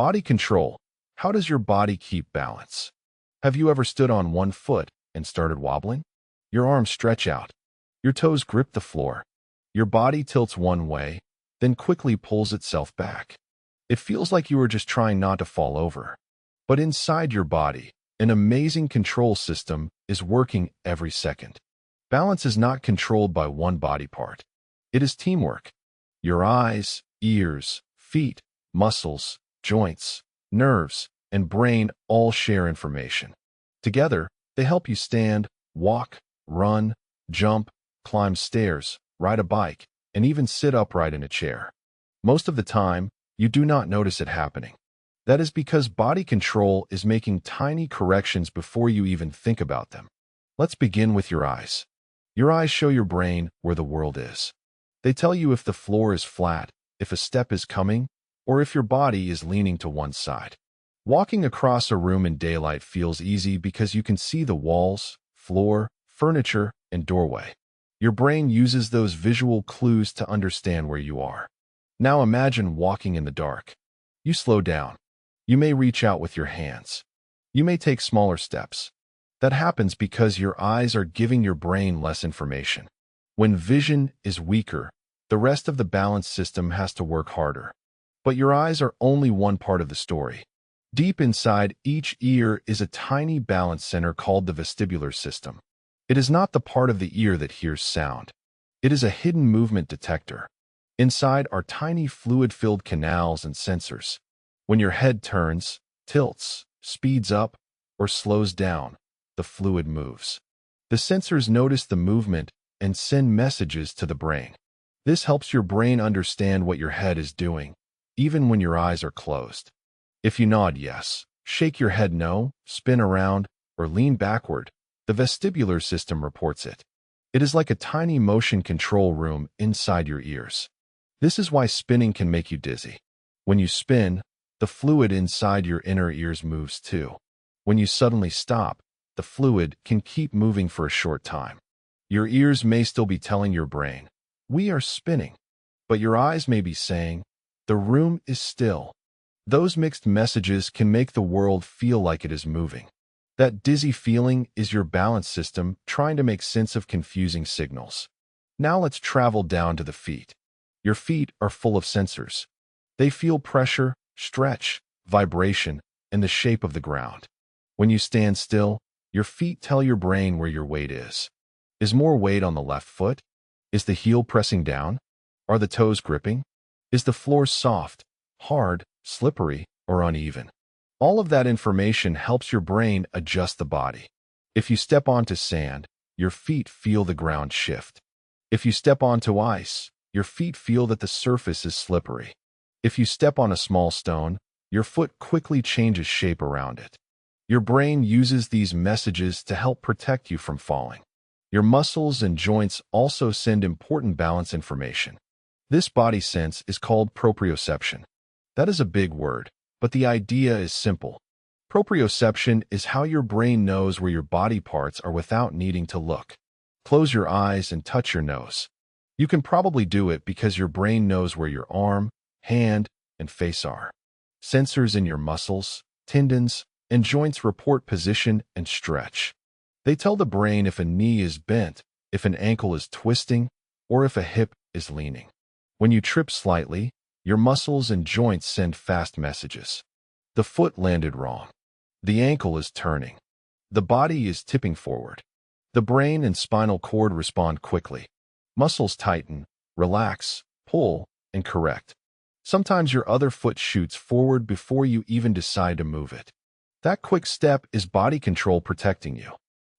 Body control. How does your body keep balance? Have you ever stood on one foot and started wobbling? Your arms stretch out. Your toes grip the floor. Your body tilts one way, then quickly pulls itself back. It feels like you are just trying not to fall over. But inside your body, an amazing control system is working every second. Balance is not controlled by one body part. It is teamwork. Your eyes, ears, feet, muscles, joints, nerves, and brain all share information. Together, they help you stand, walk, run, jump, climb stairs, ride a bike, and even sit upright in a chair. Most of the time, you do not notice it happening. That is because body control is making tiny corrections before you even think about them. Let's begin with your eyes. Your eyes show your brain where the world is. They tell you if the floor is flat, if a step is coming, or if your body is leaning to one side. Walking across a room in daylight feels easy because you can see the walls, floor, furniture, and doorway. Your brain uses those visual clues to understand where you are. Now imagine walking in the dark. You slow down. You may reach out with your hands. You may take smaller steps. That happens because your eyes are giving your brain less information. When vision is weaker, the rest of the balance system has to work harder. But your eyes are only one part of the story. Deep inside each ear is a tiny balance center called the vestibular system. It is not the part of the ear that hears sound. It is a hidden movement detector. Inside are tiny fluid-filled canals and sensors. When your head turns, tilts, speeds up, or slows down, the fluid moves. The sensors notice the movement and send messages to the brain. This helps your brain understand what your head is doing, even when your eyes are closed. If you nod yes, shake your head no, spin around, or lean backward, the vestibular system reports it. It is like a tiny motion control room inside your ears. This is why spinning can make you dizzy. When you spin, the fluid inside your inner ears moves too. When you suddenly stop, the fluid can keep moving for a short time. Your ears may still be telling your brain, "We are spinning," but your eyes may be saying, "The room is still." Those mixed messages can make the world feel like it is moving. That dizzy feeling is your balance system trying to make sense of confusing signals. Now let's travel down to the feet. Your feet are full of sensors. They feel pressure, stretch, vibration, and the shape of the ground. When you stand still, your feet tell your brain where your weight is. Is more weight on the left foot? Is the heel pressing down? Are the toes gripping? Is the floor soft, hard, slippery, or uneven? All of that information helps your brain adjust the body. If you step onto sand, your feet feel the ground shift. If you step onto ice, your feet feel that the surface is slippery. If you step on a small stone, your foot quickly changes shape around it. Your brain uses these messages to help protect you from falling. Your muscles and joints also send important balance information. This body sense is called proprioception. That is a big word, but the idea is simple. Proprioception is how your brain knows where your body parts are without needing to look. Close your eyes and touch your nose. You can probably do it because your brain knows where your arm, hand, and face are. Sensors in your muscles, tendons, and joints report position and stretch. They tell the brain if a knee is bent, if an ankle is twisting, or if a hip is leaning. When you trip slightly, your muscles and joints send fast messages. The foot landed wrong. The ankle is turning. The body is tipping forward. The brain and spinal cord respond quickly. Muscles tighten, relax, pull, and correct. Sometimes your other foot shoots forward before you even decide to move it. That quick step is body control protecting you.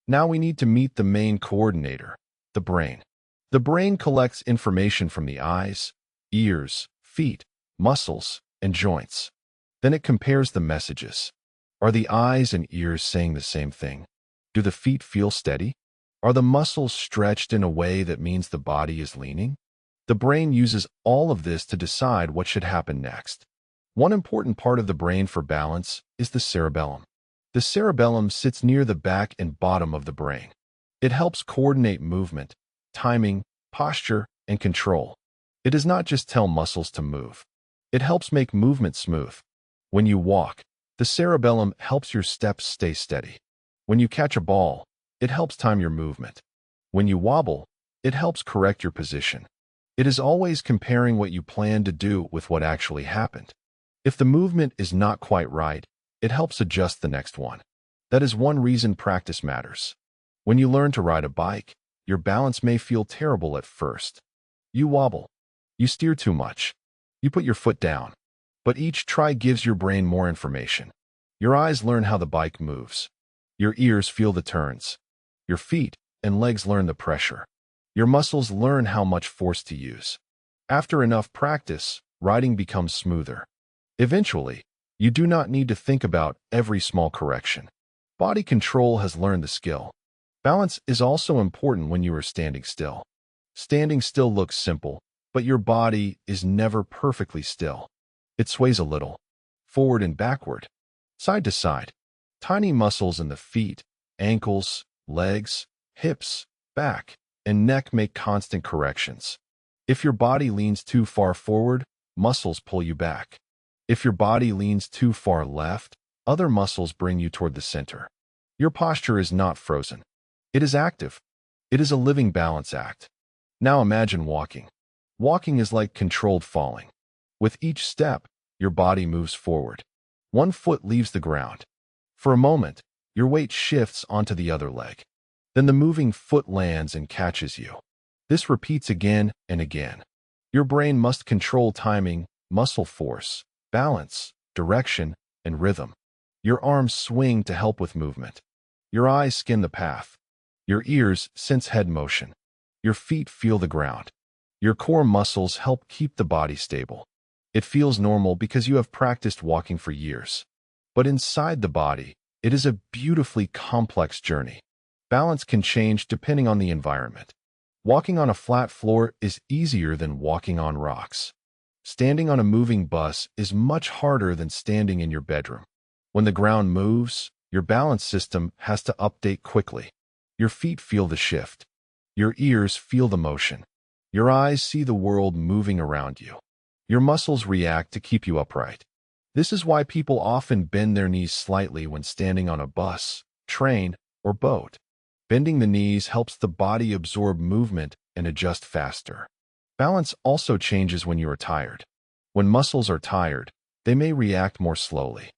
Now we need to meet the main coordinator, the brain. The brain collects information from the eyes, ears, feet, muscles, and joints. Then it compares the messages. Are the eyes and ears saying the same thing? Do the feet feel steady? Are the muscles stretched in a way that means the body is leaning? The brain uses all of this to decide what should happen next. One important part of the brain for balance is the cerebellum. The cerebellum sits near the back and bottom of the brain. It helps coordinate movement, timing, posture, and control. It does not just tell muscles to move. It helps make movement smooth. When you walk, the cerebellum helps your steps stay steady. When you catch a ball, it helps time your movement. When you wobble, it helps correct your position. It is always comparing what you plan to do with what actually happened. If the movement is not quite right, it helps adjust the next one. That is one reason practice matters. When you learn to ride a bike, your balance may feel terrible at first. You wobble. You steer too much. You put your foot down. But each try gives your brain more information. Your eyes learn how the bike moves. Your ears feel the turns. Your feet and legs learn the pressure. Your muscles learn how much force to use. After enough practice, riding becomes smoother. Eventually, you do not need to think about every small correction. Body control has learned the skill. Balance is also important when you are standing still. Standing still looks simple, but your body is never perfectly still. It sways a little, forward and backward, side to side. Tiny muscles in the feet, ankles, legs, hips, back, and neck make constant corrections. If your body leans too far forward, muscles pull you back. If your body leans too far left, other muscles bring you toward the center. Your posture is not frozen. It is active. It is a living balance act. Now imagine walking. Walking is like controlled falling. With each step, your body moves forward. One foot leaves the ground. For a moment, your weight shifts onto the other leg. Then the moving foot lands and catches you. This repeats again and again. Your brain must control timing, muscle force, balance, direction, and rhythm. Your arms swing to help with movement. Your eyes scan the path. Your ears sense head motion. Your feet feel the ground. Your core muscles help keep the body stable. It feels normal because you have practiced walking for years. But inside the body, it is a beautifully complex journey. Balance can change depending on the environment. Walking on a flat floor is easier than walking on rocks. Standing on a moving bus is much harder than standing in your bedroom. When the ground moves, your balance system has to update quickly. Your feet feel the shift. Your ears feel the motion. Your eyes see the world moving around you. Your muscles react to keep you upright. This is why people often bend their knees slightly when standing on a bus, train, or boat. Bending the knees helps the body absorb movement and adjust faster. Balance also changes when you are tired. When muscles are tired, they may react more slowly.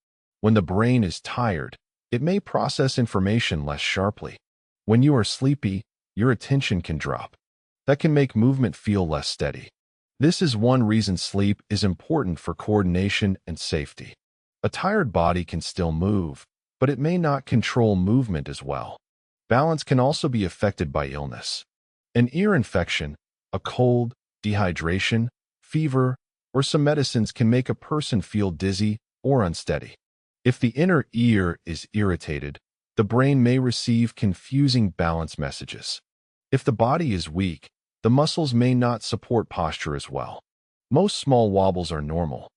When the brain is tired, it may process information less sharply. When you are sleepy, your attention can drop. That can make movement feel less steady. This is one reason sleep is important for coordination and safety. A tired body can still move, but it may not control movement as well. Balance can also be affected by illness. An ear infection, a cold, dehydration, fever, or some medicines can make a person feel dizzy or unsteady. If the inner ear is irritated, the brain may receive confusing balance messages. If the body is weak, the muscles may not support posture as well. Most small wobbles are normal,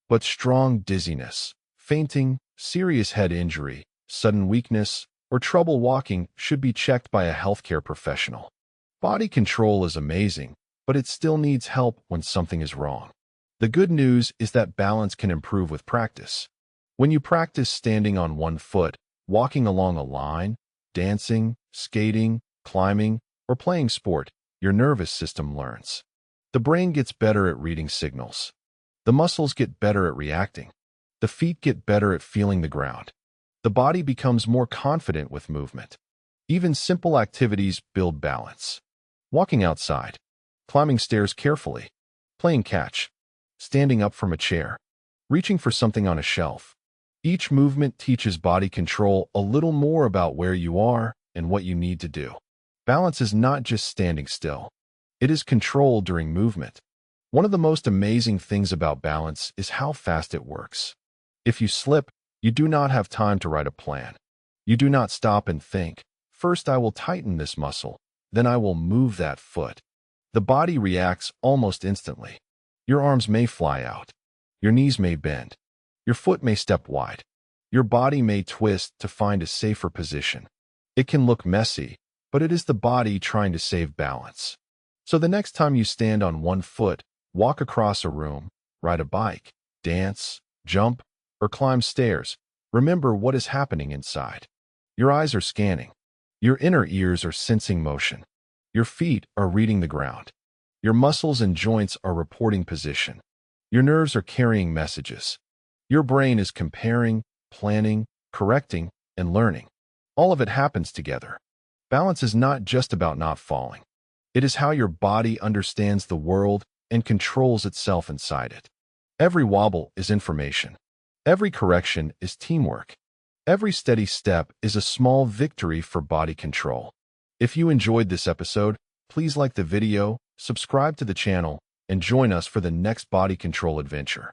but strong dizziness, fainting, serious head injury, sudden weakness, or trouble walking should be checked by a healthcare professional. Body control is amazing, but it still needs help when something is wrong. The good news is that balance can improve with practice. When you practice standing on one foot, walking along a line, dancing, skating, climbing, or playing sport, your nervous system learns. The brain gets better at reading signals. The muscles get better at reacting. The feet get better at feeling the ground. The body becomes more confident with movement. Even simple activities build balance. Walking outside, climbing stairs carefully, playing catch, standing up from a chair, reaching for something on a shelf. Each movement teaches body control a little more about where you are and what you need to do. Balance is not just standing still. It is control during movement. One of the most amazing things about balance is how fast it works. If you slip, you do not have time to write a plan. You do not stop and think, first I will tighten this muscle, then I will move that foot. The body reacts almost instantly. Your arms may fly out. Your knees may bend. Your foot may step wide. Your body may twist to find a safer position. It can look messy, but it is the body trying to save balance. So the next time you stand on one foot, walk across a room, ride a bike, dance, jump, or climb stairs, remember what is happening inside. Your eyes are scanning. Your inner ears are sensing motion. Your feet are reading the ground. Your muscles and joints are reporting position. Your nerves are carrying messages. Your brain is comparing, planning, correcting, and learning. All of it happens together. Balance is not just about not falling. It is how your body understands the world and controls itself inside it. Every wobble is information. Every correction is teamwork. Every steady step is a small victory for body control. If you enjoyed this episode, please like the video, subscribe to the channel, and join us for the next body control adventure.